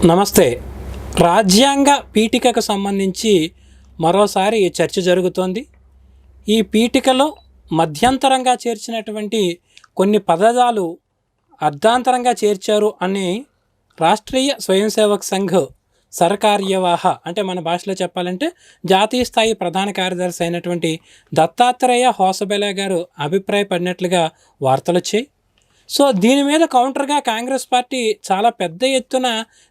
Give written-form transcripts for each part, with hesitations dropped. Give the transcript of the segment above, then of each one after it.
నమస్తే. రాజ్యాంగ పీఠికకు సంబంధించి మరోసారి చర్చ జరుగుతోంది. ఈ పీఠికలో మధ్యంతరంగా చేర్చినటువంటి కొన్ని పదాలు అర్ధాంతరంగా చేర్చారు అని రాష్ట్రీయ స్వయం సేవక్ సంఘ్ సర్కార్యవాహ అంటే మన భాషలో చెప్పాలంటే జాతీయ స్థాయి ప్రధాన కార్యదర్శి అయినటువంటి దత్తాత్రేయ హోసబెలే గారు అభిప్రాయపడినట్లుగా వార్తలు వచ్చాయి. సో దీని మీద కౌంటర్గా కాంగ్రెస్ పార్టీ చాలా పెద్ద ఎత్తున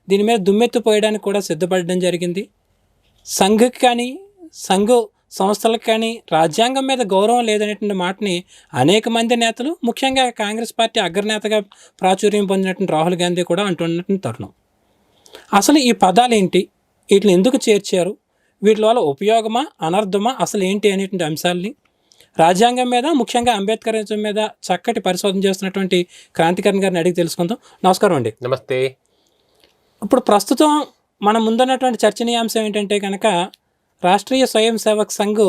దీని మీద దుమ్మెత్తిపోయడానికి కూడా సిద్ధపడడం జరిగింది. సంఘ్కి కానీ సంఘ సంస్థలకు కానీ రాజ్యాంగం మీద గౌరవం లేదనేటువంటి మాటని అనేక మంది నేతలు, ముఖ్యంగా కాంగ్రెస్ పార్టీ అగ్రనేతగా ప్రాచుర్యం పొందినటువంటి రాహుల్ గాంధీ కూడా అంటున్నటువంటి తరుణం. అసలు ఈ పదాలు ఏంటి, వీటిని ఎందుకు చేర్చారు, వీటి వల్ల ఉపయోగమా అనర్థమా అసలు ఏంటి అనేటువంటి అంశాలని రాజ్యాంగం మీద, ముఖ్యంగా అంబేద్కరిజం మీద చక్కటి పరిశోధన చేస్తున్నటువంటి క్రాంతికరణ్ గారిని అడిగి తెలుసుకుందాం. నమస్కారం అండి. నమస్తే. ఇప్పుడు ప్రస్తుతం మన ముందున్నటువంటి చర్చనీయాంశం ఏంటంటే కనుక రాష్ట్రీయ స్వయం సేవక్ సంఘ్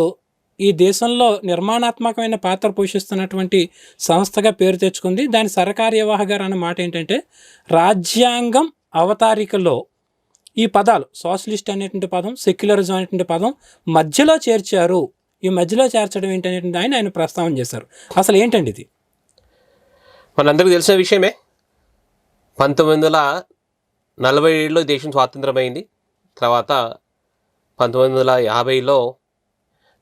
ఈ దేశంలో నిర్మాణాత్మకమైన పాత్ర పోషిస్తున్నటువంటి సంస్థగా పేరు తెచ్చుకుంది. దాని సర్కార్యవాహ గారు అన్న మాట ఏంటంటే రాజ్యాంగం అవతారికలో ఈ పదాలు సోషలిస్ట్ అనేటువంటి పదం, సెక్యులరిజం అనేటువంటి పదం మధ్యలో చేర్చారు. ఈ మధ్యలో చేర్చడం ఏంటనేటువంటి ఆయన ప్రస్తావన చేశారు. అసలు ఏంటండి ఇది? మనందరికీ తెలిసిన విషయమే. 1947లో దేశం స్వాతంత్రమైంది. తర్వాత 1950లో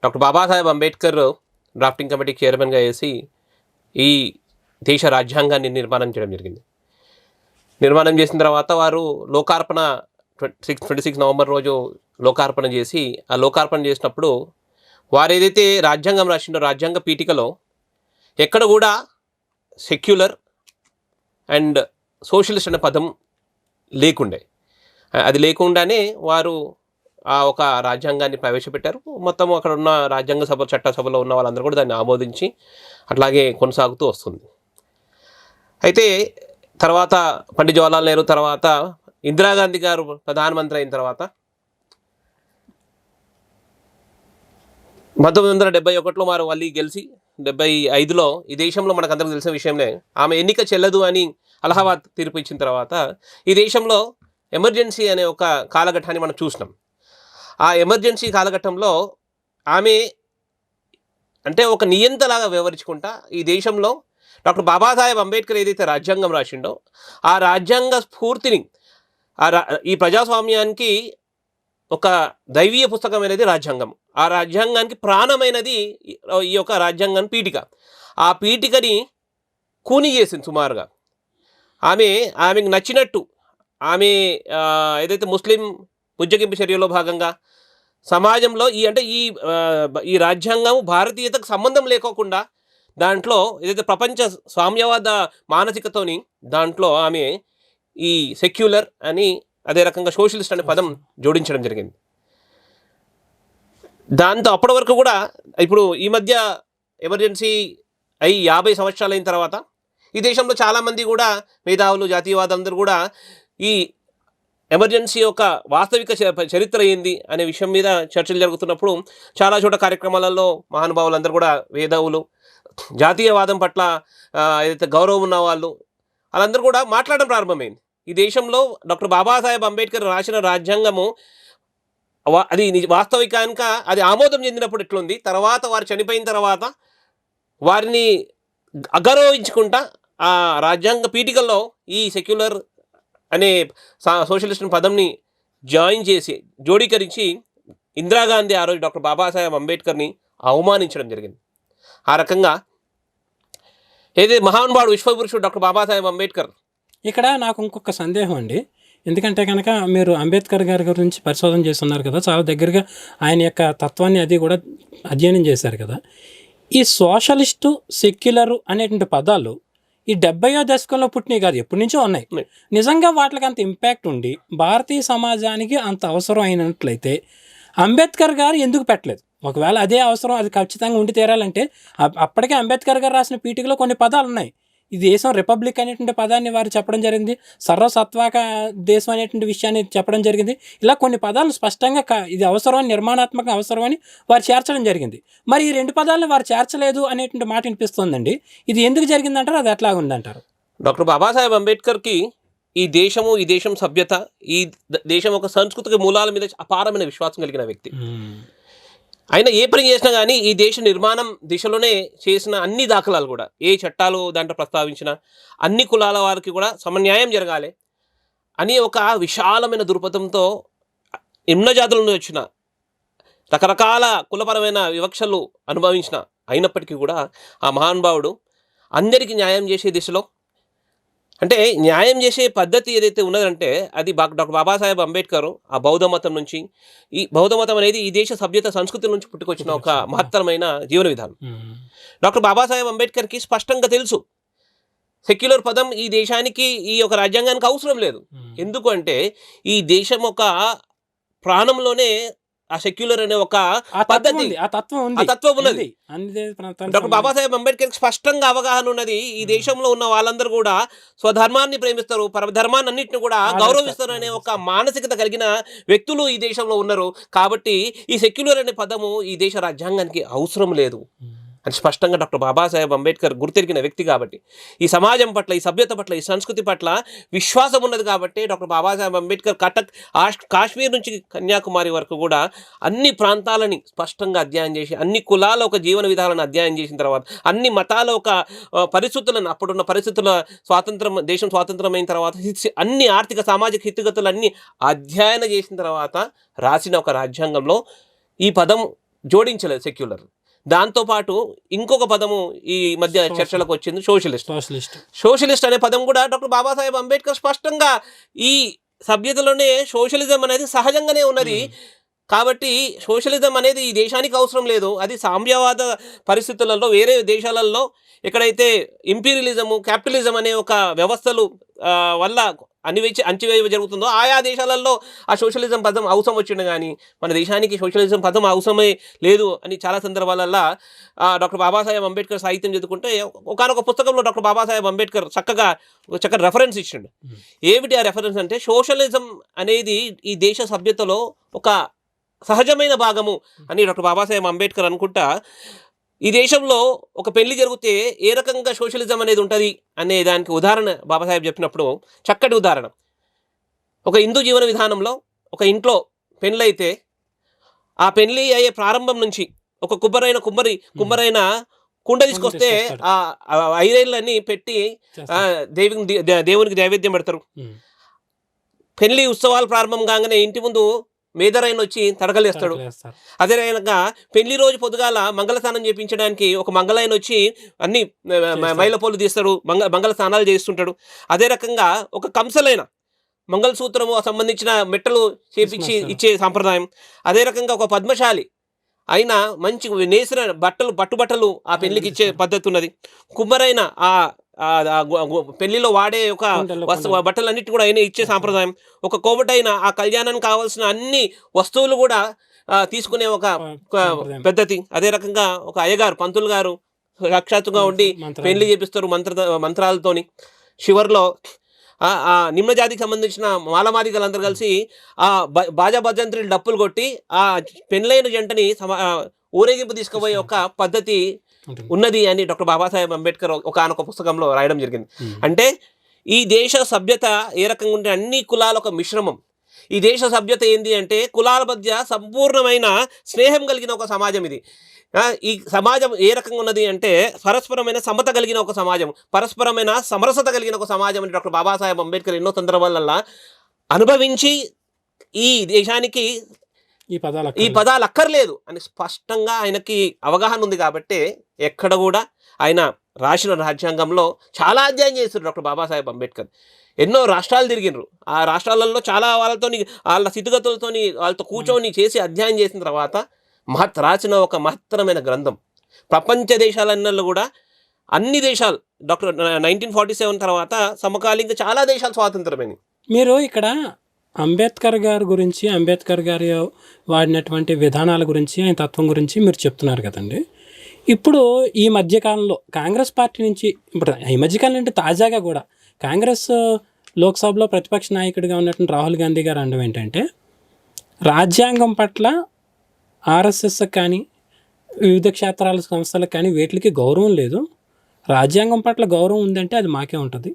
doctor Babasaheb Ambedkar drafting committee చైర్మన్గా వేసి ఈ దేశ రాజ్యాంగాన్ని నిర్మాణం చేయడం జరిగింది. నిర్మాణం చేసిన తర్వాత వారు లోకార్పణ 26 నవంబర్ రోజు లోకార్పణ చేసి, ఆ లోకార్పణ చేసినప్పుడు వారు ఏదైతే రాజ్యాంగం రాసిండో రాజ్యాంగ పీఠికలో ఎక్కడ కూడా సెక్యులర్ అండ్ సోషలిస్ట్ అనే పదం లేకుండే. అది లేకుండానే వారు ఆ ఒక రాజ్యాంగాన్ని ప్రవేశపెట్టారు. మొత్తం అక్కడ ఉన్న రాజ్యాంగ సభ చట్టసభలో ఉన్న వాళ్ళందరూ కూడా దాన్ని ఆమోదించి అట్లాగే కొనసాగుతూ వస్తుంది. అయితే తర్వాత పండిత్ జవహర్లాల్ నెహ్రూ తర్వాత ఇందిరాగాంధీ గారు ప్రధానమంత్రి అయిన తర్వాత 1971లో వారు మళ్ళీ గెలిచి 75లో ఈ దేశంలో మనకు అందరికీ తెలిసిన విషయమే, ఆమె ఎన్నిక చెల్లదు అని అలహాబాద్ తీర్పు ఇచ్చిన తర్వాత ఈ దేశంలో ఎమర్జెన్సీ అనే ఒక కాలఘట్టాన్ని మనం చూసినాం. ఆ ఎమర్జెన్సీ కాలఘట్టంలో ఆమె అంటే ఒక నియంతలాగా వ్యవహరించుకుంటా ఈ దేశంలో డాక్టర్ బాబాసాహెబ్ అంబేద్కర్ ఏదైతే రాజ్యాంగం రాసిండో ఆ రాజ్యాంగ స్ఫూర్తిని, ఈ ప్రజాస్వామ్యానికి ఒక దైవీయ పుస్తకం అనేది రాజ్యాంగం. ఆ రాజ్యాంగానికి ప్రాణమైనది ఈ యొక్క రాజ్యాంగాన్ని పీఠిక. ఆ పీఠికని కూని చేసింది సుమారుగా. ఆమెకు నచ్చినట్టు ఆమె ఏదైతే ముస్లిం బుజ్జగింపు చర్యలో భాగంగా సమాజంలో ఈ రాజ్యాంగం భారతీయతకు సంబంధం లేకోకుండా దాంట్లో ఏదైతే ప్రపంచ సామ్యవాద మానసికతోని దాంట్లో ఆమె ఈ సెక్యులర్ అని, అదే రకంగా సోషలిస్ట్ అనే పదం జోడించడం జరిగింది. దాంతో అప్పటి వరకు కూడా ఇప్పుడు ఈ మధ్య ఎమర్జెన్సీ అయి 50 సంవత్సరాలు అయిన తర్వాత ఈ దేశంలో చాలామంది కూడా మేధావులు, జాతీయవాదులందరూ కూడా ఈ ఎమర్జెన్సీ యొక్క వాస్తవిక చరిత్ర ఏంది అనే విషయం మీద చర్చలు జరుగుతున్నప్పుడు చాలా చోట కార్యక్రమాలలో మహానుభావులందరూ కూడా, మేధావులు, జాతీయవాదం పట్ల ఏదైతే గౌరవం ఉన్న వాళ్ళు వాళ్ళందరూ కూడా మాట్లాడడం ప్రారంభమైంది. ఈ దేశంలో డాక్టర్ బాబాసాహెబ్ అంబేద్కర్ రాసిన రాజ్యాంగము అది వాస్తవికానికి అది ఆమోదం చెందినప్పుడు ఎట్లుంది, తర్వాత వారు చనిపోయిన తర్వాత వారిని అగౌరవించుకుంటా ఆ రాజ్యాంగ పీఠికల్లో ఈ సెక్యులర్ అనే సోషలిస్ట్ పదంని జోడీకరించి ఇందిరాగాంధీ ఆ రోజు డాక్టర్ బాబాసాహెబ్ అంబేద్కర్ని అవమానించడం జరిగింది. ఆ రకంగా ఏదైతే మహానుభావుడు విశ్వపురుషుడు డాక్టర్ బాబాసాహెబ్ అంబేద్కర్. ఇక్కడ నాకు ఇంకొక సందేహం అండి. ఎందుకంటే కనుక మీరు అంబేద్కర్ గారి గురించి పరిశోధన చేస్తున్నారు కదా, చాలా దగ్గరగా ఆయన యొక్క తత్వాన్ని అది కూడా అధ్యయనం చేశారు కదా. ఈ సోషలిస్టు, సెక్యులరు అనేటువంటి పదాలు ఈ 70వ దశకంలో పుట్టినవి కాదు, ఎప్పటి నుంచో ఉన్నాయి. నిజంగా వాటికి అంత ఇంపాక్ట్ ఉండి భారతీయ సమాజానికి అంత అవసరం అయినట్లయితే అంబేద్కర్ గారు ఎందుకు పెట్టలేదు? ఒకవేళ అదే అవసరం, అది ఖచ్చితంగా ఉండి తీరాలంటే అప్పటికే అంబేద్కర్ గారు రాసిన పీఠికలో కొన్ని పదాలు ఉన్నాయి. ఈ దేశం రిపబ్లిక్ అనేటువంటి పదాన్ని వారు చెప్పడం జరిగింది, సర్వసత్వాక దేశం అనేటువంటి విషయాన్ని చెప్పడం జరిగింది. ఇలా కొన్ని పదాలు స్పష్టంగా ఇది అవసరం, నిర్మాణాత్మక అవసరం అని వారు చేర్చడం జరిగింది. మరి ఈ 2 పదాలను వారు చేర్చలేదు అనేటువంటి మాట వినిపిస్తుందండి. ఇది ఎందుకు జరిగిందంటారు, అది ఎట్లా ఉందంటారు? డాక్టర్ బాబాసాహెబ్ అంబేద్కర్కి ఈ దేశం సభ్యత, ఈ దేశం ఒక సాంస్కృతిక మూలాల మీద అపారమైన విశ్వాసం కలిగిన వ్యక్తి. ఆయన ఏ పని చేసినా కానీ ఈ దేశ నిర్మాణం దిశలోనే చేసిన అన్ని దాఖలాలు కూడా, ఏ చట్టాలు దాంట్లో ప్రస్తావించిన అన్ని కులాల వారికి కూడా సమన్యాయం జరగాలి అని ఒక విశాలమైన దృక్పథంతో నిమ్న జాతుల నుండి వచ్చిన రకరకాల కులపరమైన వివక్షలు అనుభవించిన అయినప్పటికీ కూడా ఆ మహానుభావుడు అందరికీ న్యాయం చేసే దిశలో, అంటే న్యాయం చేసే పద్ధతి ఏదైతే ఉన్నదంటే అది డాక్టర్ బాబాసాహెబ్ అంబేద్కర్ ఆ బౌద్ధ మతం నుంచి, ఈ బౌద్ధ మతం అనేది ఈ దేశ సభ్యత సంస్కృతి నుంచి పుట్టుకొచ్చిన ఒక మహత్తరమైన జీవన విధానం. డాక్టర్ బాబాసాహెబ్ అంబేద్కర్కి స్పష్టంగా తెలుసు సెక్యులర్ పదం ఈ దేశానికి, ఈ యొక్క రాజ్యాంగానికి అవసరం లేదు. ఎందుకంటే ఈ దేశం ఒక ప్రాణంలోనే ఆ సెక్యులర్ అనే ఒక పద్ధతి, ఆ తత్వం ఉన్నది. డాక్టర్ బాబాసాహెబ్ అంబేద్కర్ స్పష్టంగా అవగాహన ఉన్నది. ఈ దేశంలో ఉన్న వాళ్ళందరూ కూడా స్వధర్మాన్ని ప్రేమిస్తారు, పరధర్మాన్ని అన్నింటిని కూడా గౌరవిస్తారు అనే ఒక మానసికత కలిగిన వ్యక్తులు ఈ దేశంలో ఉన్నారు. కాబట్టి ఈ సెక్యులర్ అనే పదము ఈ దేశ రాజ్యాంగానికి అవసరం లేదు అని స్పష్టంగా డాక్టర్ బాబాసాహెబ్ అంబేద్కర్ గుర్తెరిగిన వ్యక్తి. కాబట్టి ఈ సమాజం పట్ల, ఈ సభ్యత పట్ల, ఈ సంస్కృతి పట్ల విశ్వాసం ఉన్నది. కాబట్టి డాక్టర్ బాబాసాహెబ్ అంబేద్కర్ కాశ్మీర్ నుంచి కన్యాకుమారి వరకు కూడా అన్ని ప్రాంతాలని స్పష్టంగా అధ్యయనం చేసి, అన్ని కులాల ఒక జీవన విధానాలను అధ్యయనం చేసిన తర్వాత, అన్ని మతాల ఒక పరిస్థితులను, అప్పుడున్న పరిస్థితుల దేశం స్వాతంత్రమైన తర్వాత అన్ని ఆర్థిక సామాజిక స్థితిగతులన్నీ అధ్యయనం చేసిన తర్వాత రాసిన ఒక రాజ్యాంగంలో ఈ పదం జోడించలేదు సెక్యులర్. దాంతోపాటు ఇంకొక పదము ఈ మధ్య చర్చలకు వచ్చింది, సోషలిస్ట్ అనే పదం కూడా డాక్టర్ బాబాసాహెబ్ అంబేద్కర్ స్పష్టంగా ఈ సభ్యతలోనే సోషలిజం అనేది సహజంగానే ఉన్నది. కాబట్టి సోషలిజం అనేది ఈ దేశానికి అవసరం లేదు. అది సామ్యవాద పరిస్థితులలో వేరే దేశాలలో ఎక్కడైతే ఇంపీరియలిజము, క్యాపిటలిజం అనే ఒక వ్యవస్థలు వల్ల అణచివేయ జరుగుతుందో ఆయా దేశాలలో ఆ సోషలిజం పదం అవసరం వచ్చింది. కానీ మన దేశానికి సోషలిజం పదం అవసరమే లేదు అని చాలా సందర్భాలలో డాక్టర్ బాబాసాహెబ్ అంబేద్కర్ సాహిత్యం చదువుకుంటే ఒకనొక పుస్తకంలో డాక్టర్ బాబాసాహెబ్ అంబేద్కర్ చక్కగా రెఫరెన్స్ ఇచ్చిండు. ఏమిటి ఆ రెఫరెన్స్ అంటే, సోషలిజం అనేది ఈ దేశ సభ్యతలో ఒక సహజమైన భాగము అని డాక్టర్ బాబాసాహెబ్ అంబేద్కర్ అనుకుంటా. ఈ దేశంలో ఒక పెళ్లి జరిగితే ఏ రకంగా సోషలిజం అనేది ఉంటుంది అనే దానికి ఉదాహరణ బాబాసాహెబ్ చెప్పినప్పుడు చక్కటి ఉదాహరణ. ఒక హిందూ జీవన విధానంలో ఒక ఇంట్లో పెళ్ళైతే ఆ పెళ్లి అయ్యే ప్రారంభం నుంచి ఒక కుమ్మరైన కుండ తీసుకొస్తే ఆ ఐరేళ్ళని పెట్టి దేవునికి నైవేద్యం పెడతారు. పెళ్లి ఉత్సవాలు ప్రారంభం కాగానే ఇంటి ముందు మేదరైన వచ్చి తడకలేస్తాడు. అదే రకంగా పెళ్లి రోజు పొద్దుగాల మంగళ స్నానం చేయించడానికి ఒక మంగళాయన వచ్చి అన్ని మైలపోలు తీస్తాడు, మంగళ స్నానాలు చేస్తుంటాడు. అదే రకంగా ఒక కంసలైన మంగళసూత్రము సంబంధించిన మెట్టలు చేపించి ఇచ్చే సాంప్రదాయం. అదే రకంగా ఒక పద్మశాలి అయినా మంచి నేసిన పట్టుబట్టలు ఆ పెళ్లికి ఇచ్చే పద్ధతి ఉన్నది. కుమ్మరైన ఆ పెళ్లిలో వాడే ఒక బట్టలన్నిటి కూడా ఆయన ఇచ్చే సాంప్రదాయం. ఒక కోబటైన ఆ కళ్యాణానికి కావాల్సిన అన్ని వస్తువులు కూడా తీసుకునే ఒక పద్ధతి. అదే రకంగా ఒక అయ్యగారు, పంతులు గారు సాక్షాత్తుగా ఉండి పెళ్లి చేపిస్తారు మంత్రాలతోని. చివరిలో ఆ నిమ్న జాతికి సంబంధించిన మాలమాదిగలందరూ కలిసి ఆ బాజా భజంత్రులు డప్పులు కొట్టి ఆ పెళ్ళైన జంటని ఊరేగింపు తీసుకుపోయే ఒక పద్ధతి ఉన్నది అని డాక్టర్ బాబాసాహెబ్ అంబేద్కర్ ఒకనొక పుస్తకంలో రాయడం జరిగింది. అంటే ఈ దేశ సభ్యత ఏ రకంగా ఉంటే అన్ని కులాల ఒక మిశ్రమం. ఈ దేశ సభ్యత ఏంది అంటే కులాల మధ్య సంపూర్ణమైన స్నేహం కలిగిన ఒక సమాజం ఇది. ఈ సమాజం ఏ రకంగా ఉన్నది అంటే పరస్పరమైన సమత కలిగిన ఒక సమాజం, పరస్పరమైన సమరసత కలిగిన ఒక సమాజం అని డాక్టర్ బాబాసాహెబ్ అంబేద్కర్ ఎన్నో సందర్భాలలో అనుభవించి ఈ దేశానికి ఈ పదాలు అక్కర్లేదు అని స్పష్టంగా ఆయనకి అవగాహన ఉంది. కాబట్టి ఎక్కడ కూడా ఆయన రాసిన రాజ్యాంగంలో చాలా అధ్యయనం చేస్తారు డాక్టర్ బాబాసాహెబ్ అంబేద్కర్. ఎన్నో రాష్ట్రాలు తిరిగినారు. ఆ రాష్ట్రాలలో చాలా వాళ్ళ స్థితిగతులతోని వాళ్ళతో కూర్చొని చేసి అధ్యయనం చేసిన తర్వాత రాసిన ఒక మహత్తరమైన గ్రంథం. ప్రపంచ దేశాలన్నలో కూడా అన్ని దేశాలు డాక్టర్ 1947 తర్వాత సమకాలీనంగా చాలా దేశాలు స్వాతంత్రమైనవి. మీరు ఇక్కడ అంబేద్కర్ గారి గురించి, అంబేద్కర్ గారు వాడినటువంటి విధానాల గురించి, ఆయన తత్వం గురించి మీరు చెప్తున్నారు కదండి. ఇప్పుడు ఈ మధ్యకాలంలో కాంగ్రెస్ పార్టీ నుంచి, ఇప్పుడు ఈ మధ్యకాలం అంటే తాజాగా కూడా కాంగ్రెస్ లోక్సభలో ప్రతిపక్ష నాయకుడిగా ఉన్నటువంటి రాహుల్ గాంధీ గారు అనడం ఏంటంటే, రాజ్యాంగం పట్ల ఆర్ఎస్ఎస్ కానీ వివిధ క్షేత్రాల సంస్థలకు కానీ వీటికి గౌరవం లేదు, రాజ్యాంగం పట్ల గౌరవం ఉందంటే అది మాకే ఉంటుంది,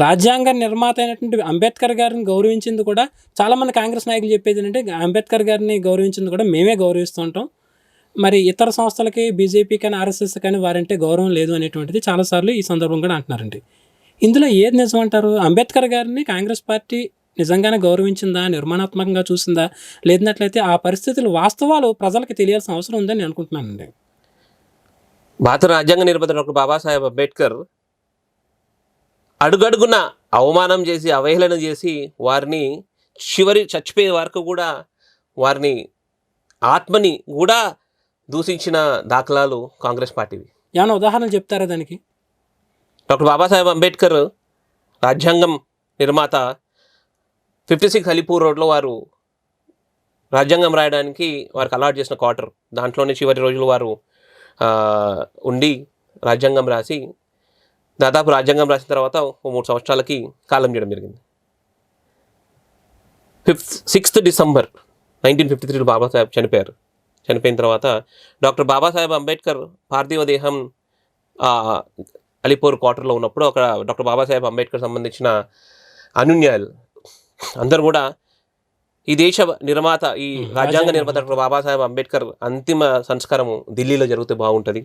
రాజ్యాంగ నిర్మాత అయినటువంటి అంబేద్కర్ గారిని గౌరవించింది కూడా చాలామంది కాంగ్రెస్ నాయకులు చెప్పేది ఏంటంటే అంబేద్కర్ గారిని గౌరవించింది కూడా మేమే గౌరవిస్తూ ఉంటాం, మరి ఇతర సంస్థలకి బీజేపీ కానీ ఆర్ఎస్ఎస్ కానీ వారంటే గౌరవం లేదు అనేటువంటిది చాలాసార్లు ఈ సందర్భం కూడా అంటున్నారండి. ఇందులో ఏది నిజం అంటారు? అంబేద్కర్ గారిని కాంగ్రెస్ పార్టీ నిజంగానే గౌరవించిందా, నిర్మాణాత్మకంగా చూసిందా, లేదన్నట్లయితే ఆ పరిస్థితులు వాస్తవాలు ప్రజలకు తెలియాల్సిన అవసరం ఉందని నేను అనుకుంటున్నానండి. భారత రాజ్యాంగ నిర్మాత డాక్టర్ బాబాసాహెబ్ అంబేద్కర్ అడుగడుగున అవమానం చేసి అవహేళన చేసి వారిని చివరి చచ్చిపోయే వరకు కూడా వారిని ఆత్మని కూడా దూషించిన దాఖలాలు కాంగ్రెస్ పార్టీవి. ఏమైనా ఉదాహరణలు చెప్తారా దానికి? డాక్టర్ బాబాసాహెబ్ అంబేద్కర్ రాజ్యాంగం నిర్మాత 56 అలీపూర్ రోడ్లో వారు రాజ్యాంగం రాయడానికి వారికి అలాట్ చేసిన క్వార్టర్, దాంట్లోనే చివరి రోజులు వారు ఉండి రాజ్యాంగం రాసి దాదాపు రాజ్యాంగం రాసిన తర్వాత 3 సంవత్సరాలకి కాలం చేయడం జరిగింది. 6th డిసెంబర్ 1953 బాబాసాహెబ్ చనిపోయారు. చనిపోయిన తర్వాత డాక్టర్ బాబాసాహెబ్ అంబేద్కర్ పార్థివ దేహం అలీపూర్ క్వార్టర్లో ఉన్నప్పుడు అక్కడ డాక్టర్ బాబాసాహెబ్ అంబేద్కర్ సంబంధించిన అనున్యాయులు అందరూ కూడా ఈ దేశ నిర్మాత, ఈ రాజ్యాంగ నిర్మాత డాక్టర్ బాబాసాహెబ్ అంబేద్కర్ అంతిమ సంస్కారము ఢిల్లీలో జరిగితే బాగుంటుంది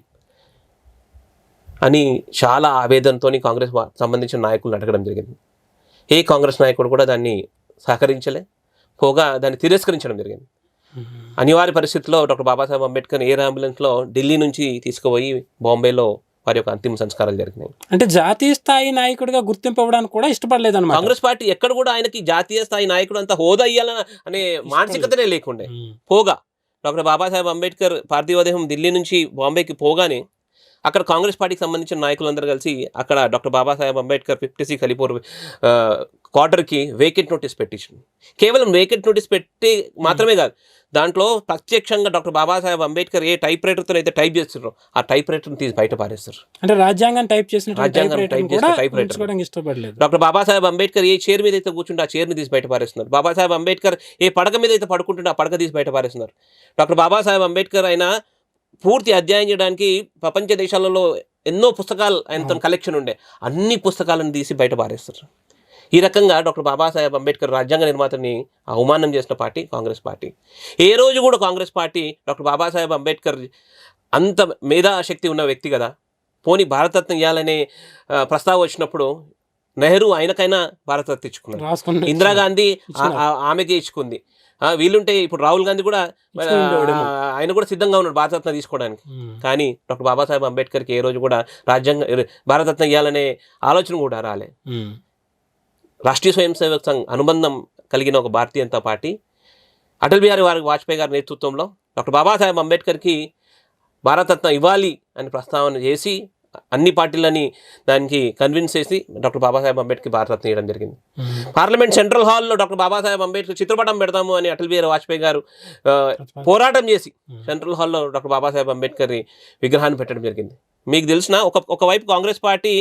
అని చాలా ఆవేదనతో కాంగ్రెస్ సంబంధించిన నాయకులను అడగడం జరిగింది. ఏ కాంగ్రెస్ నాయకుడు కూడా దాన్ని సహకరించలే, పోగా దాన్ని తిరస్కరించడం జరిగింది. అనివార్య పరిస్థితుల్లో డాక్టర్ బాబాసాహెబ్ అంబేద్కర్ ఎయిర్ అంబులెన్స్లో ఢిల్లీ నుంచి తీసుకుపోయి బాంబేలో వారి యొక్క అంతిమ సంస్కారాలు జరిగినాయి. అంటే జాతీయ స్థాయి నాయకుడిగా గుర్తింపు ఇవ్వడానికి కూడా ఇష్టపడలేదు అన్నమాట. కాంగ్రెస్ పార్టీ ఎక్కడ కూడా ఆయనకి జాతీయ స్థాయి నాయకుడు అంత హోదా ఇయ్యాలని అనే మానసికతనే లేకుండే. పోగా డాక్టర్ బాబాసాహెబ్ అంబేద్కర్ పార్థివదేహం ఢిల్లీ నుంచి బాంబేకి పోగానే అక్కడ కాంగ్రెస్ పార్టీకి సంబంధించిన నాయకులందరూ కలిసి అక్కడ డాక్టర్ బాబాసాహెబ్ అంబేద్కర్ 56 అలీపూర్ క్వార్టర్కి వేకెంట్ నోటీస్ పెట్టించింది. కేవలం వేకెంట్ నోటీస్ పెట్టి మాత్రమే కాదు, దాంట్లో ప్రత్యక్షంగా డాక్టర్ బాబాసాహెబ్ అంబేద్కర్ ఏ టైప్ రైటర్తో అయితే టైప్ చేస్తున్నారో ఆ టైప్ రైటర్ని తీసి బయట పారేస్తారు. అంటే రాజ్యాంగం టైప్ చేసిన టైప్ రైటర్ ఇష్టపడలేదు. డాక్టర్ బాబాసాహెబ్ అంబేద్కర్ ఏ చైర్ మీద అయితే కూర్చుంటే ఆ చైర్ని తీసి బయట పారేస్తున్నారు. బాబాసాహెబ్ అంబేద్కర్ ఏ పడక మీద అయితే పడుకుంటుంటే ఆ పడక తీసి బయట పారేస్తున్నారు. డాక్టర్ బాబాసాహెబ్ అంబేద్కర్ అయినా పూర్తి అధ్యయనం చేయడానికి ప్రపంచ దేశాలలో ఎన్నో పుస్తకాలు ఆయనతో కలెక్షన్ ఉండే, అన్ని పుస్తకాలను తీసి బయట పారేస్తారు. ఈ రకంగా డాక్టర్ బాబాసాహెబ్ అంబేద్కర్ రాజ్యాంగ నిర్మాతని అవమానం చేసిన పార్టీ కాంగ్రెస్ పార్టీ. ఏ రోజు కూడా కాంగ్రెస్ పార్టీ డాక్టర్ బాబాసాహెబ్ అంబేద్కర్ అంత మేధాశక్తి ఉన్న వ్యక్తి కదా, పోనీ భారతరత్న ఇవ్వాలనే ప్రస్తావన వచ్చినప్పుడు నెహ్రూ ఆయనకైనా భారతరత్న ఇచ్చుకున్నారు, ఇందిరాగాంధీ ఆమెకి ఇచ్చుకుంది. వీళ్ళుంటే ఇప్పుడు రాహుల్ గాంధీ కూడా ఆయన కూడా సిద్ధంగా ఉన్నాడు భారతరత్న తీసుకోవడానికి. కానీ డాక్టర్ బాబాసాహెబ్ అంబేద్కర్కి ఏ రోజు కూడా భారతరత్న ఇవ్వాలనే ఆలోచన కూడా రాలే. రాష్ట్రీయ స్వయం సేవక్ సంఘ్ అనుబంధం కలిగిన ఒక భారతీయ జనతా పార్టీ అటల్ బిహారీ వాజ్పేయి గారి నేతృత్వంలో డాక్టర్ బాబాసాహెబ్ అంబేద్కర్కి భారతరత్న ఇవ్వాలి అని ప్రస్తావన చేసి అన్ని పార్టీలని దానికి కన్విన్స్ చేసి డాక్టర్ బాబాసాహెబ్ అంబేద్కర్ భారతరత్న ఇవ్వడం జరిగింది. పార్లమెంట్ సెంట్రల్ హాల్లో డాక్టర్ బాబాసాహెబ్ అంబేద్కర్ చిత్రపటం పెడతాము అని అటల్ బిహారీ వాజ్పేయి గారు పోరాటం చేసి సెంట్రల్ హాల్లో డాక్టర్ బాబాసాహెబ్ అంబేద్కర్ విగ్రహాన్ని పెట్టడం జరిగింది. మీకు తెలిసిన ఒకవైపు కాంగ్రెస్ పార్టీ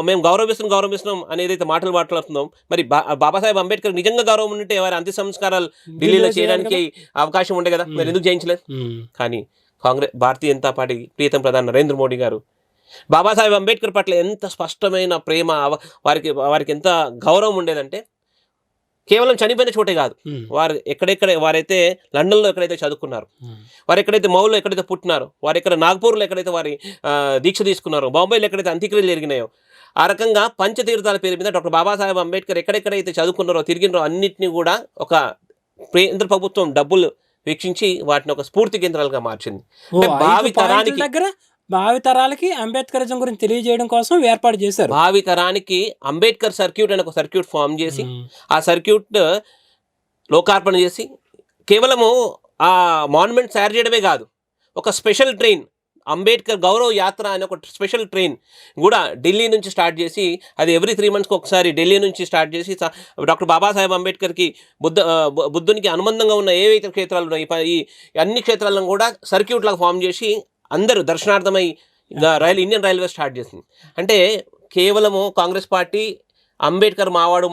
మేము గౌరవిస్తున్నాం అనేది మాటలు మాట్లాడుతున్నాం, మరి బాబాసాహెబ్ అంబేద్కర్ నిజంగా గౌరవం ఉంటే వారి అంత్య సంస్కారాలు ఢిల్లీలో చేయడానికి అవకాశం ఉండే కదా, మరి ఎందుకు చేయించలేదు? కానీ భారతీయ జనతా పార్టీ ప్రియతమ ప్రధాని నరేంద్ర మోడీ గారు బాబాసాహెబ్ అంబేద్కర్ పట్ల ఎంత స్పష్టమైన ప్రేమ, వారికి ఎంత గౌరవం ఉండేదంటే కేవలం చనిపోయిన చోటే కాదు, వారైతే లండన్లో ఎక్కడైతే చదువుకున్నారు, వారు ఎక్కడైతే మౌల్లో ఎక్కడైతే పుట్టినారో, వారు ఎక్కడ నాగ్పూర్లో ఎక్కడైతే వారి దీక్ష తీసుకున్నారో, బాంబేలో ఎక్కడైతే అంత్యక్రియలు జరిగినాయో, ఆ రకంగా పంచతీర్థాల పేరు మీద డాక్టర్ బాబాసాహెబ్ అంబేద్కర్ ఎక్కడెక్కడైతే చదువుకున్నారో తిరిగినారో అన్నింటినీ కూడా ఒక కేంద్ర ప్రభుత్వం డబ్బులు వీక్షించి వాటిని ఒక స్ఫూర్తి కేంద్రాలుగా మార్చింది. భావి తరాలకి అంబేద్కరిజం గురించి తెలియజేయడం కోసం ఏర్పాటు చేశారు. భావి తరానికి అంబేద్కర్ సర్క్యూట్ అని ఒక సర్క్యూట్ ఫామ్ చేసి ఆ సర్క్యూట్ లోకార్పణ చేసి కేవలము ఆ మాన్యుమెంట్ తయారు చేయడమే కాదు, ఒక స్పెషల్ ట్రైన్ అంబేద్కర్ గౌరవ యాత్ర అనే ఒక స్పెషల్ ట్రైన్ కూడా ఢిల్లీ నుంచి స్టార్ట్ చేసి, అది ఎవ్రీ 3 monthsకి ఒకసారి ఢిల్లీ నుంచి స్టార్ట్ చేసి డాక్టర్ బాబాసాహెబ్ అంబేద్కర్కి బుద్ధునికి అనుబంధంగా ఉన్న ఏవైతే క్షేత్రాలు ఉన్నాయి ఈ అన్ని క్షేత్రాలను కూడా సర్క్యూట్ లాగా ఫామ్ చేసి అందరూ దర్శనార్థమై ఇండియన్ రైల్వే స్టార్ట్ చేసింది. అంటే కేవలము కాంగ్రెస్ పార్టీ అంబేద్కర్ మావాడు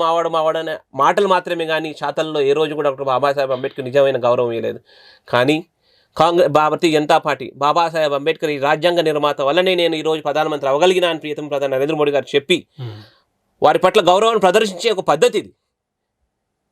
అనే మాటలు మాత్రమే కానీ శాతల్లో ఏ రోజు కూడా డాక్టర్ బాబాసాహెబ్ అంబేద్కర్ నిజమైన గౌరవం ఇవ్వలేదు. కానీ భారతీయ జనతా పార్టీ బాబాసాహెబ్ అంబేద్కర్ ఈ రాజ్యాంగ నిర్మాత వల్లనే నేను ఈరోజు ప్రధానమంత్రి అవ్వగలిగిన అని ప్రియతమ ప్రధాని నరేంద్ర మోడీ గారు చెప్పి వారి పట్ల గౌరవాన్ని ప్రదర్శించే ఒక పద్ధతి ఇది.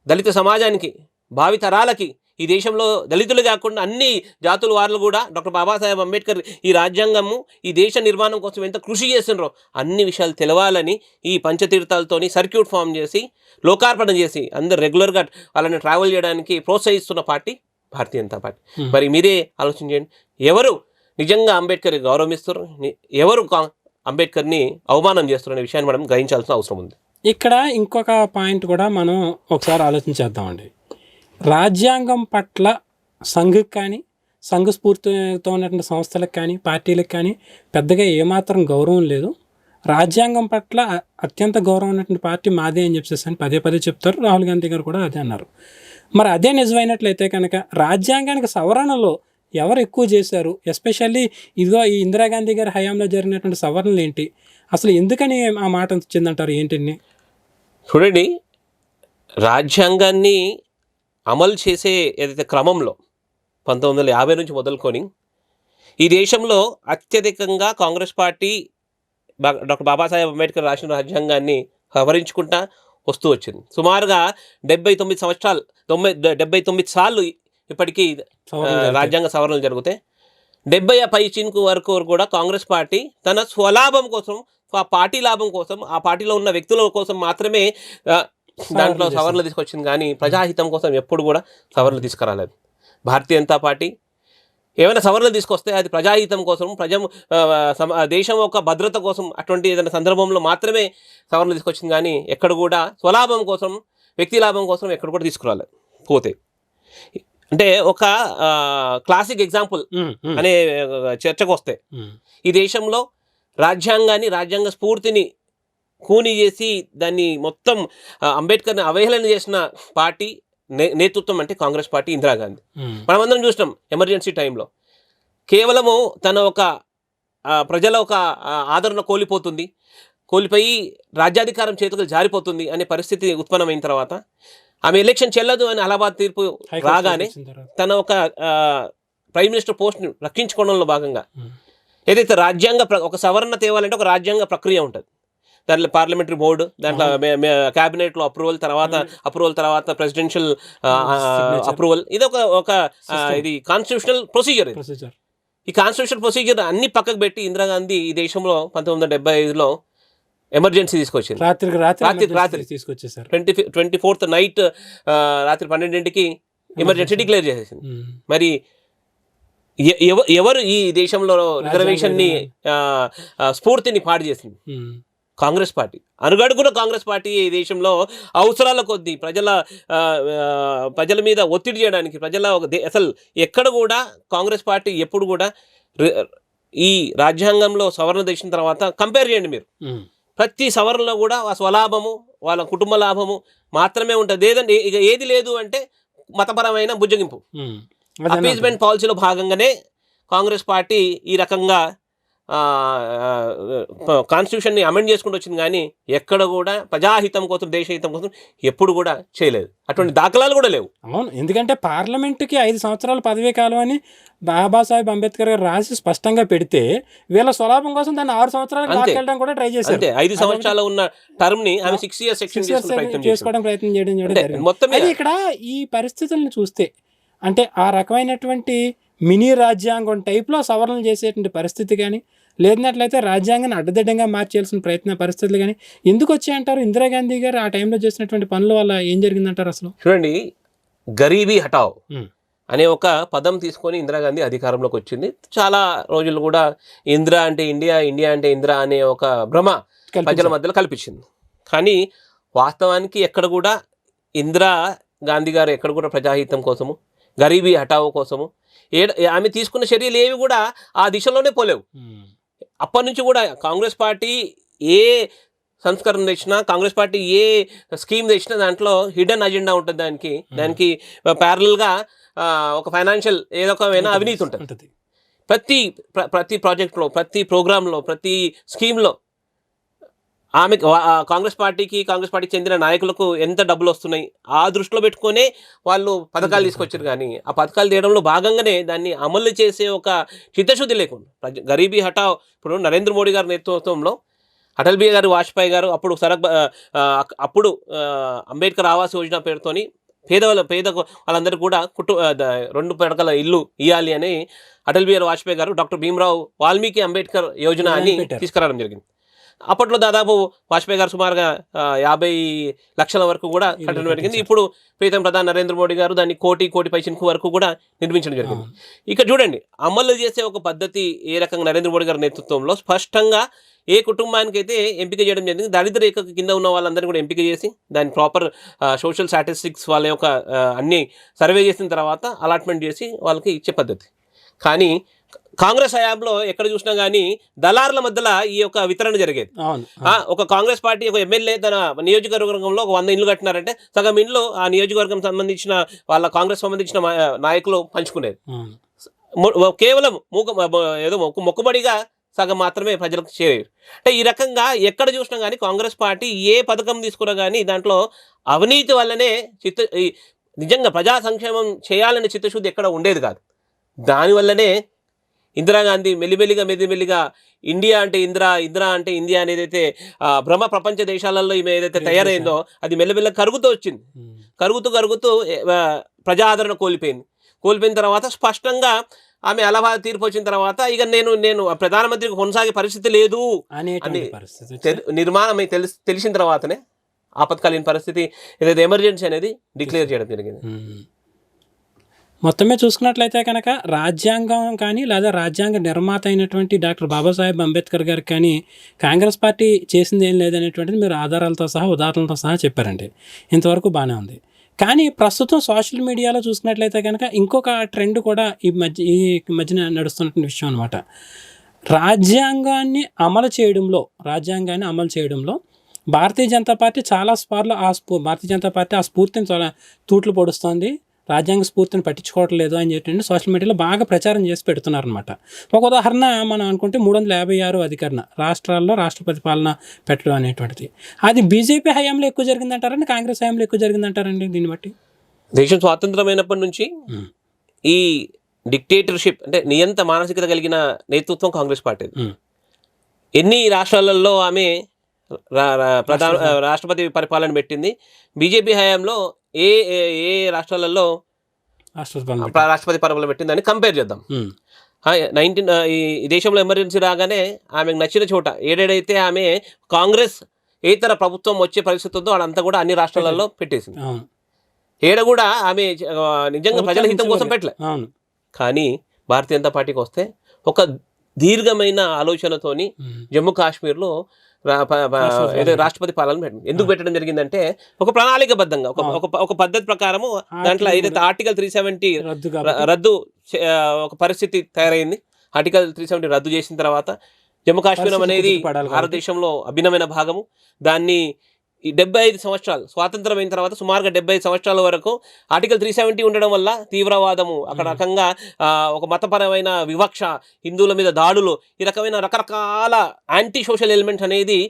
దళిత సమాజానికి, భావితరాలకి, ఈ దేశంలో దళితులు కాకుండా అన్ని జాతుల వారు కూడా డాక్టర్ బాబాసాహెబ్ అంబేద్కర్ ఈ రాజ్యాంగము ఈ దేశ నిర్మాణం కోసం ఎంత కృషి చేస్తున్నారో అన్ని విషయాలు తెలవాలని ఈ పంచతీర్థాలతోని సర్క్యూట్ ఫామ్ చేసి లోకార్పణ చేసి అందరు రెగ్యులర్గా వాళ్ళని ట్రావెల్ చేయడానికి ప్రోత్సహిస్తున్న పార్టీ భారతీయ జనతా పార్టీ. మరి మీరే ఆలోచించండి, ఎవరు నిజంగా అంబేద్కర్ గౌరవిస్తారు, ఎవరు అంబేద్కర్ని అవమానం చేస్తున్న విషయాన్ని మనం గ్రహించాల్సిన అవసరం ఉంది. ఇక్కడ ఇంకొక పాయింట్ కూడా మనం ఒకసారి ఆలోచించేద్దామండి. రాజ్యాంగం పట్ల సంఘకు కానీ సంఘ స్ఫూర్తితో ఉన్నటువంటి సంస్థలకు కానీ పార్టీలకు కానీ పెద్దగా ఏమాత్రం గౌరవం లేదు. రాజ్యాంగం పట్ల అత్యంత గౌరవం ఉన్నటువంటి పార్టీ మాదే అని చెప్పేసి అని పదే పదే చెప్తారు. రాహుల్ గాంధీ గారు కూడా అదే అన్నారు. మరి అదే నిజమైనట్లయితే కనుక రాజ్యాంగానికి సవరణలో ఎవరు ఎక్కువ చేశారు? ఎస్పెషల్లీ ఇదిగో ఈ ఇందిరాగాంధీ గారి హయాంలో జరిగినటువంటి సవరణలు ఏంటి, అసలు ఎందుకని ఆ మాట వచ్చిందంటారు? ఏంటండి? చూడండి, రాజ్యాంగాన్ని అమలు చేసే ఏదైతే క్రమంలో 1950 నుంచి మొదలుకొని ఈ దేశంలో అత్యధికంగా కాంగ్రెస్ పార్టీ డాక్టర్ బాబాసాహెబ్ అంబేద్కర్ రాసిన రాజ్యాంగాన్ని సవరించుకుంటా వస్తూ వచ్చింది. సుమారుగా 79 సంవత్సరాలు 79 సార్లు ఇప్పటికీ రాజ్యాంగ సవరణలు జరుగుతాయి. 70 పైచినుకు వరకు కూడా కాంగ్రెస్ పార్టీ తన స్వలాభం కోసం, ఆ పార్టీ లాభం కోసం, ఆ పార్టీలో ఉన్న వ్యక్తుల కోసం మాత్రమే దాంట్లో సవరణలు తీసుకొచ్చింది, కానీ ప్రజాహితం కోసం ఎప్పుడు కూడా సవరణలు తీసుకురాలేదు. భారతీయ జనతా పార్టీ ఏమైనా సవరణలు తీసుకొస్తే అది ప్రజాహితం కోసం, దేశం యొక్క భద్రత కోసం, అటువంటి ఏదైనా సందర్భంలో మాత్రమే సవరణలు తీసుకొచ్చింది, కానీ ఎక్కడ కూడా స్వలాభం కోసం, వ్యక్తి లాభం కోసం ఎక్కడ కూడా తీసుకురాలేదు. పోతే అంటే ఒక క్లాసిక్ ఎగ్జాంపుల్ అనే చర్చకు వస్తే ఈ దేశంలో రాజ్యాంగాన్ని, రాజ్యాంగ స్ఫూర్తిని కూని చేసి దాన్ని మొత్తం అంబేద్కర్ని అవహేళన చేసిన పార్టీ నేతృత్వం అంటే కాంగ్రెస్ పార్టీ, ఇందిరాగాంధీ. మనమందరం చూసినాం ఎమర్జెన్సీ టైంలో కేవలము తన ఒక ప్రజల ఒక ఆదరణ కోల్పోయి రాజ్యాధికారం చేతులు జారిపోతుంది అనే పరిస్థితి ఉత్పన్నమైన తర్వాత ఆమె ఎలక్షన్ చెల్లదు అని అలహాబాద్ తీర్పు రాగానే తన ఒక ప్రైమ్ మినిస్టర్ పోస్ట్ని రక్షించుకోవడంలో భాగంగా ఏదైతే ఒక సవరణ తేవాలంటే ఒక రాజ్యాంగ ప్రక్రియ ఉంటుంది. దాంట్లో పార్లమెంటరీ బోర్డు, దాంట్లో క్యాబినెట్లో అప్రూవల్ తర్వాత ప్రెసిడెన్షియల్ అప్రూవల్, ఇది ఇది కాన్స్టిట్యూషనల్ ప్రొసీజర్. ఈ కాన్స్టిట్యూషనల్ ప్రొసీజర్ అన్ని పక్కకు పెట్టి ఇందిరాగాంధీ ఈ దేశంలో 1975లో ఎమర్జెన్సీ తీసుకొచ్చింది. రాత్రి తీసుకొచ్చేసారు. 24th నైట్ రాత్రి 12ంటికి ఎమర్జెన్సీ డిక్లేర్ చేసేసింది. మరి ఎవరు ఈ దేశంలో రిజర్వేషన్ని స్ఫూర్తిని పాడు చేసింది? కాంగ్రెస్ పార్టీ. అడుగడుగున కాంగ్రెస్ పార్టీ ఈ దేశంలో అవసరాల కొద్దీ ప్రజల మీద ఒత్తిడి చేయడానికి, అసలు ఎక్కడ కూడా కాంగ్రెస్ పార్టీ ఎప్పుడు కూడా ఈ రాజ్యాంగంలో సవరణ చేసిన తర్వాత కంపేర్ చేయండి మీరు, ప్రతి సవరణలో కూడా ఆ స్వలాభము, వాళ్ళ కుటుంబ లాభము మాత్రమే ఉంటుంది. ఏదంటే ఇక ఏది లేదు అంటే మతపరమైన బుజ్జగింపు, అపీజ్మెంట్ పాలసీలో భాగంగానే కాంగ్రెస్ పార్టీ ఈ రకంగా కాన్స్టిట్యూషన్ని అమెండ్ చేసుకుంటూ వచ్చింది, కానీ ఎక్కడ కూడా ప్రజాహితం కోసం, దేశహితం కోసం ఎప్పుడు కూడా చేయలేదు. అటువంటి దాఖలాలు కూడా లేవు. అవును, ఎందుకంటే పార్లమెంటుకి 5 సంవత్సరాల పదవీ కాలం అని బాబాసాహెబ్ అంబేద్కర్ గారు రాసి స్పష్టంగా పెడితే వీళ్ళ స్వలాభం కోసం దాన్ని 6 సంవత్సరాలకు లాక్కెళ్ళడం కూడా ట్రై చేశారు. అంతే, 5 సంవత్సరాలు ఉన్న టర్మ్ ని ఆమె 6 years చేసుకోవడం ప్రయత్నం చేయడం మొత్తం. ఇక్కడ ఈ పరిస్థితులను చూస్తే అంటే ఆ రకమైనటువంటి మినీ రాజ్యాంగం టైప్లో సవరణలు చేసేటువంటి పరిస్థితి కానీ, లేదన్నట్లయితే రాజ్యాంగాన్ని అడ్డదిడ్డంగా మార్చేయాల్సిన పరిస్థితులు కానీ ఎందుకు వచ్చాయంటారు? ఇందిరాగాంధీ గారు ఆ టైంలో చేసినటువంటి పనుల వల్ల ఏం జరిగిందంటారు? అసలు చూడండి, గరీబీ హటావ్ అనే ఒక పదం తీసుకొని ఇందిరాగాంధీ అధికారంలోకి వచ్చింది. చాలా రోజులు కూడా ఇందిరా అంటే ఇండియా, ఇండియా అంటే ఇందిరా అనే ఒక భ్రమ ప్రజల మధ్యలో కల్పించింది. కానీ వాస్తవానికి ఎక్కడ కూడా ఇందిరా గాంధీ గారు ఎక్కడ కూడా ప్రజాహితం కోసము, గరీబీ హటావ్ కోసము ఆమె తీసుకున్న చర్యలు ఏవి కూడా ఆ దిశలోనే పోలేవు. అప్పటి నుంచి కూడా కాంగ్రెస్ పార్టీ ఏ సంస్కరణ తెచ్చినా, కాంగ్రెస్ పార్టీ ఏ స్కీమ్ తెచ్చినా దాంట్లో హిడెన్ అజెండా ఉంటుంది. దానికి ప్యారలల్గా ఒక ఫైనాన్షియల్ ఏదో ఒక అవినీతి ఉంటుంది. ప్రతి ప్రాజెక్ట్లో, ప్రతి ప్రోగ్రాంలో, ప్రతి స్కీమ్లో ఆమె కాంగ్రెస్ పార్టీకి చెందిన నాయకులకు ఎంత డబ్బులు వస్తున్నాయి ఆ దృష్టిలో పెట్టుకునే వాళ్ళు పథకాలు తీసుకొచ్చారు. కానీ ఆ పథకాలు తీయడంలో భాగంగానే దాన్ని అమలు చేసే ఒక చిత్తశుద్ధి లేకుండా గరీబీ హటావ్ ఇప్పుడు నరేంద్ర మోడీ గారి నేతృత్వంలో అటల్ బిహారీ వాజ్పేయి గారు అప్పుడు అప్పుడు అంబేద్కర్ ఆవాస్ యోజన పేరుతోని పేద వాళ్ళందరూ కూడా 2 పడకల ఇల్లు ఇవ్వాలి అని అటల్ బిహారీ వాజ్పేయి గారు డాక్టర్ భీమ్రావ్ వాల్మీకి అంబేద్కర్ యోజన అని తీసుకురావడం జరిగింది. అప్పట్లో దాదాపు వాజ్పేయి గారు సుమారుగా 50 లక్షల వరకు కూడా కట్టడం జరిగింది. ఇప్పుడు ప్రీతం ప్రధాని నరేంద్ర మోడీ గారు దాన్ని కోటి పైచిలకు వరకు కూడా నిర్మించడం జరిగింది. ఇక చూడండి, అమలు చేసే ఒక పద్ధతి ఏ రకంగా నరేంద్ర మోడీ గారి నేతృత్వంలో స్పష్టంగా ఏ కుటుంబానికి అయితే ఎంపిక చేయడం జరిగింది, దరిద్ర రేఖ కింద ఉన్న వాళ్ళందరినీ కూడా ఎంపిక చేసి దాని ప్రాపర్ సోషల్ స్టాటిస్టిక్స్ వాళ్ళ యొక్క అన్ని సర్వే చేసిన తర్వాత అలాట్మెంట్ చేసి వాళ్ళకి ఇచ్చే పద్ధతి. కానీ కాంగ్రెస్ హయాంలో ఎక్కడ చూసినా కానీ దళారుల మధ్యలో ఈ యొక్క వితరణ జరిగేది. ఒక కాంగ్రెస్ పార్టీ ఒక ఎమ్మెల్యే తన నియోజకవర్గంలో ఒక 100 ఇండ్లు కట్టినారంటే సగం ఇండ్లు ఆ నియోజకవర్గం సంబంధించిన వాళ్ళ కాంగ్రెస్ సంబంధించిన నాయకులు పంచుకునేది. కేవలం ఏదో మొక్కుబడిగా సగం మాత్రమే ప్రజలకు చేరేవి. అంటే ఈ రకంగా ఎక్కడ చూసినా కానీ కాంగ్రెస్ పార్టీ ఏ పథకం తీసుకున్నా కానీ దాంట్లో అవినీతి వల్లనే నిజంగా ప్రజా సంక్షేమం చేయాలనే చిత్తశుద్ధి ఎక్కడ ఉండేది కాదు. దానివల్లనే ఇందిరాగాంధీ మెల్లిమెల్లిగా ఇండియా అంటే ఇందిరా అంటే ఇండియా అనేది అయితే భ్రమ ప్రపంచ దేశాలలో ఈమె ఏదైతే తయారైందో అది మెల్లమెల్ల కరుగుతూ వచ్చింది. కరుగుతూ ప్రజాదరణ కోల్పోయిన తర్వాత స్పష్టంగా ఆమె అలహాబాద్ తీర్పు వచ్చిన తర్వాత ఇక నేను ప్రధానమంత్రికి కొనసాగే పరిస్థితి లేదు అని నిర్మాణం తెలిసిన తర్వాతనే ఆపత్కాలీన పరిస్థితి ఏదైతే ఎమర్జెన్సీ అనేది డిక్లేర్ చేయడం జరిగింది. మొత్తమే చూసుకున్నట్లయితే కనుక రాజ్యాంగం కానీ లేదా రాజ్యాంగ నిర్మాత అయినటువంటి డాక్టర్ బాబాసాహెబ్ అంబేద్కర్ గారికి కానీ కాంగ్రెస్ పార్టీ చేసింది ఏం లేదనేటువంటిది మీరు ఆధారాలతో సహా ఉదాహరణలతో సహా చెప్పారండి. ఇంతవరకు బాగానే ఉంది. కానీ ప్రస్తుతం సోషల్ మీడియాలో చూసుకున్నట్లయితే కనుక ఇంకొక ట్రెండ్ కూడా ఈ మధ్యన నడుస్తున్న విషయం అనమాట. రాజ్యాంగాన్ని అమలు చేయడంలో భారతీయ జనతా పార్టీ చాలా సార్లు భారతీయ జనతా పార్టీ ఆ స్ఫూర్తిని చాలా తూట్లు పొడుస్తోంది, రాజ్యాంగ స్ఫూర్తిని పట్టించుకోవట్లేదు అని చెప్పి సోషల్ మీడియాలో బాగా ప్రచారం చేసి పెడుతున్నారనమాట. ఒక ఉదాహరణ మనం అనుకుంటే 356 అధికరణ రాష్ట్రాల్లో రాష్ట్రపతి పాలన పెట్టడం అనేటువంటిది అది బీజేపీ హయాంలో ఎక్కువ జరిగిందంటారండి, కాంగ్రెస్ హయాంలో ఎక్కువ జరిగిందంటారండి? దీన్ని బట్టి దేశం స్వాతంత్రమైనప్పటి నుంచి ఈ డిక్టేటర్షిప్ అంటే నియంత మానసికత కలిగిన నేతృత్వం కాంగ్రెస్ పార్టీ. ఎన్ని రాష్ట్రాలలో ఆమె రాష్ట్రపతి పరిపాలన పెట్టింది. బీజేపీ హయాంలో ఏ రాష్ట్రాలలో రాష్ట్రపతి పరిపాలన పెట్టిందని కంపేర్ చేద్దాం. ఈ దేశంలో ఎమర్జెన్సీ రాగానే ఆమెకు నచ్చిన చోట ఏడేడైతే ఆమె కాంగ్రెస్ ఏతర ప్రభుత్వం వచ్చే పరిస్థితి ఉందో అదంతా కూడా అన్ని రాష్ట్రాలలో పెట్టేసింది. ఏడ కూడా ఆమె నిజంగా ప్రజల హితం కోసం పెట్టలే. కానీ భారతీయ జనతా పార్టీకి వస్తే ఒక దీర్ఘమైన ఆలోచనతోని జమ్మూ కాశ్మీర్లో రాష్ట్రపతి పాలన ఎందుకు పెట్టడం జరిగిందంటే ఒక ప్రణాళికబద్ధంగా ఒక పద్ధతి ప్రకారము దాంట్లో ఏదైతే ఆర్టికల్ 370 రద్దు ఒక పరిస్థితి తయారైంది. ఆర్టికల్ 370 రద్దు చేసిన తర్వాత జమ్మూ కాశ్మీరం అనేది భారతదేశంలో అభిన్నమైన భాగము. దాన్ని ఈ 75 సంవత్సరాలు స్వాతంత్రం అయిన తర్వాత సుమారుగా 75 సంవత్సరాల వరకు ఆర్టికల్ 370 ఉండడం వల్ల తీవ్రవాదము, అక్కడ రకంగా ఒక మతపరమైన వివక్ష, హిందువుల మీద దాడులు, ఈ రకమైన రకరకాల యాంటీ సోషల్ ఎలిమెంట్స్ అనేది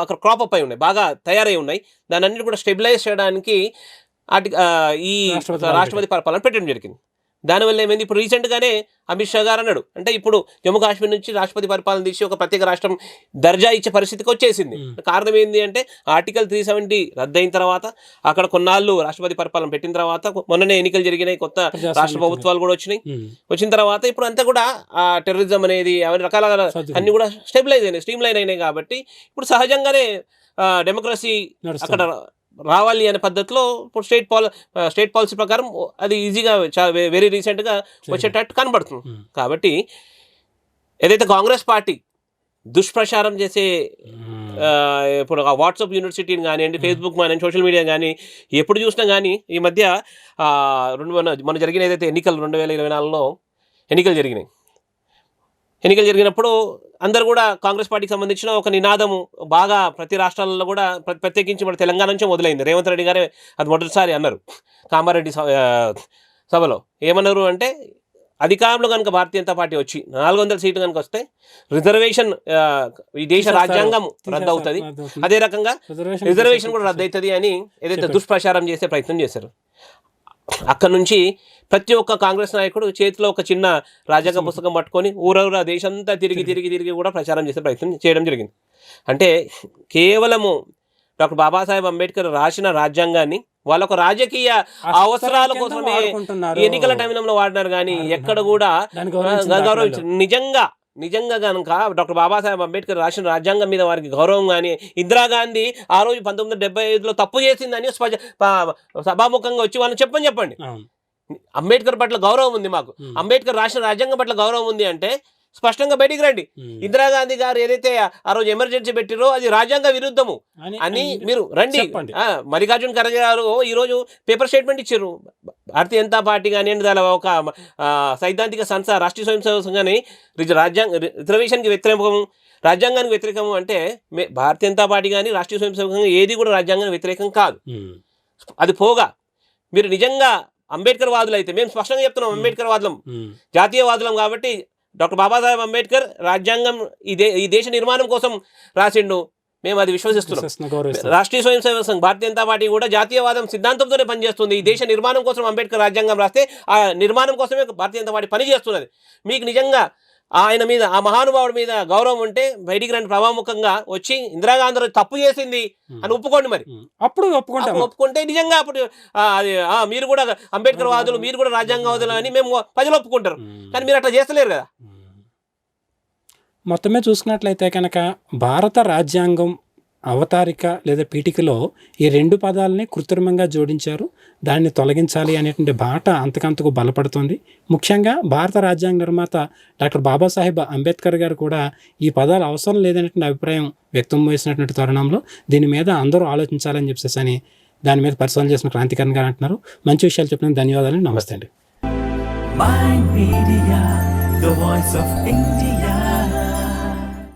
అక్కడ క్రాప్ అప్ అయి ఉన్నాయి, బాగా తయారై ఉన్నాయి. దాని అన్నిటి కూడా స్టెబిలైజ్ చేయడానికి ఈ రాష్ట్రపతి పరిపాలన పెట్టడం జరిగింది. దానివల్ల ఏమైంది, ఇప్పుడు రీసెంట్గానే అమిత్ షా గారు అన్నాడు, అంటే ఇప్పుడు జమ్మూ కాశ్మీర్ నుంచి రాష్ట్రపతి పరిపాలన తీసి ఒక ప్రత్యేక రాష్ట్రం దర్జా ఇచ్చే పరిస్థితికి వచ్చేసింది. కారణం ఏంటి అంటే ఆర్టికల్ 370 రద్దయిన తర్వాత అక్కడ కొన్నాళ్ళు రాష్ట్రపతి పరిపాలన పెట్టిన తర్వాత మొన్ననే ఎన్నికలు జరిగినాయి, కొత్త రాష్ట్ర ప్రభుత్వాలు కూడా వచ్చిన తర్వాత ఇప్పుడు అంతా కూడా టెర్రరిజం అనేది అవన్నీ రకాల అన్ని కూడా స్టెబిలైజ్ అయినాయి, స్ట్రీమ్లైన్ అయినాయి. కాబట్టి ఇప్పుడు సహజంగానే డెమోక్రసీ అక్కడ రావాలి అనే పద్ధతిలో ఇప్పుడు స్టేట్ పాలసీ ప్రకారం అది ఈజీగా వెరీ రీసెంట్గా వచ్చేటట్టు కనబడుతుంది. కాబట్టి ఏదైతే కాంగ్రెస్ పార్టీ దుష్ప్రచారం చేసే ఇప్పుడు వాట్సాప్ యూనివర్సిటీని కానివ్వండి, ఫేస్బుక్ కానీ, సోషల్ మీడియా కానీ ఎప్పుడు చూసినా కానీ ఈ మధ్య మన జరిగిన ఏదైతే ఎన్నికలు 2024లో ఎన్నికలు జరిగినప్పుడు అందరూ కూడా కాంగ్రెస్ పార్టీకి సంబంధించిన ఒక నినాదము బాగా ప్రతి రాష్ట్రాలలో కూడా ప్రత్యేకించి మన తెలంగాణ నుంచే మొదలైంది. రేవంత్ రెడ్డి గారే అది మొదటిసారి అన్నారు కామారెడ్డి సభలో. ఏమన్నారు అంటే అధికారంలో కనుక భారతీయ జనతా పార్టీ వచ్చి 400 సీట్లు కనుక వస్తే రిజర్వేషన్ ఈ దేశ రాజ్యాంగం రద్దు అవుతుంది, అదే రకంగా రిజర్వేషన్ కూడా రద్దు అవుతుంది అని ఏదైతే దుష్ప్రచారం చేసే ప్రయత్నం చేశారు. అక్కడ నుంచి ప్రతి ఒక్క కాంగ్రెస్ నాయకుడు చేతిలో ఒక చిన్న రాజ్యాంగ పుస్తకం పట్టుకొని ఊరూరా దేశంతా తిరిగి కూడా ప్రచారం చేసే ప్రయత్నం చేయడం జరిగింది. అంటే కేవలము డాక్టర్ బాబాసాహెబ్ అంబేద్కర్ రాసిన రాజ్యాంగాన్ని వాళ్ళొక రాజకీయ అవసరాల కోసమే ఎన్నికల టైంలో వాడినారు, కానీ ఎక్కడ కూడా గౌరవించారు. నిజంగా కనుక డాక్టర్ బాబాసాహెబ్ అంబేద్కర్ రాసిన రాజ్యాంగం మీద వారికి గౌరవం కానీ, ఇందిరాగాంధీ ఆ రోజు 1975లో తప్పు చేసిందని సభాముఖంగా వచ్చి వాళ్ళని చెప్పండి. అంబేద్కర్ పట్ల గౌరవం ఉంది మాకు, అంబేద్కర్ రాసిన రాజ్యాంగం పట్ల గౌరవం ఉంది అంటే స్పష్టంగా బయటికి రండి. ఇందిరాగాంధీ గారు ఏదైతే ఆ రోజు ఎమర్జెన్సీ పెట్టిరో అది రాజ్యాంగ విరుద్ధము అని మీరు రండి. మల్లికార్జున ఖర్గే గారు ఈ రోజు పేపర్ స్టేట్మెంట్ ఇచ్చారు. భారతీయ జనతా పార్టీ కానీ ఒక సైద్ధాంతిక సంస్థ రాష్ట్రీయ స్వయం సేవక సంఘ్ అని రిజర్వేషన్కి వ్యతిరేకము, రాజ్యాంగానికి వ్యతిరేకము అంటే భారతీయ జనతా పార్టీ కానీ రాష్ట్రీయ స్వయం సేవక సంఘం ఏది కూడా రాజ్యాంగానికి వ్యతిరేకం కాదు. అది పోగా మీరు నిజంగా అంబేద్కర్ వాదులు అయితే, మేము స్పష్టంగా చెప్తున్నాం అంబేద్కర్ వాదులం, జాతీయవాదులం కాబట్టి డాక్టర్ బాబాసాహెబ్ అంబేద్కర్ రాజ్యాంగం ఈ దేశ నిర్మాణం కోసం రాసిండు, మేము అది విశ్వసిస్తున్నాం. రాష్ట్రీయ స్వయం సేవక సంఘ్ భారతీయ జనతా పార్టీ కూడా జాతీయవాదం సిద్ధాంతంతోనే పనిచేస్తుంది. ఈ దేశ నిర్మాణం కోసం అంబేద్కర్ రాజ్యాంగం రాస్తే ఆ నిర్మాణం కోసమే భారతీయ జనతా పార్టీ పనిచేస్తున్నది. మీకు నిజంగా ఆయన మీద, ఆ మహానుభావుడి మీద గౌరవం ఉంటే బయటికి రండి, ప్రభావముఖంగా వచ్చి ఇందిరాగాంధీ తప్పు చేసింది అని ఒప్పుకోండి. మరి అప్పుడు ఒప్పుకుంటే నిజంగా అప్పుడు అది మీరు కూడా అంబేద్కర్ వాదులు, మీరు కూడా రాజ్యాంగవాదులు అని మేము ప్రజలు ఒప్పుకుంటారు. కానీ మీరు అట్లా చేస్తలేరు కదా. మొత్తమే చూసుకున్నట్లయితే కనుక భారత రాజ్యాంగం అవతారిక లేదా పీఠికలో ఈ 2 పదాలని కృత్రిమంగా జోడించారు. దాన్ని తొలగించాలి అనేటువంటి బాట అంతకంతకు బలపడుతుంది. ముఖ్యంగా భారత రాజ్యాంగ నిర్మాత డాక్టర్ బాబాసాహెబ్ అంబేద్కర్ గారు కూడా ఈ పదాలు అవసరం లేదనేటువంటి అభిప్రాయం వ్యక్తం చేసినటువంటి తరుణంలో దీని మీద అందరూ ఆలోచించాలని చెప్పేసి అని దాని మీద పరిశోధన చేసిన క్రాంతికరణ్ గారు అంటున్నారు. మంచి విషయాలు చెప్పిన ధన్యవాదాలు. నమస్తే అండి.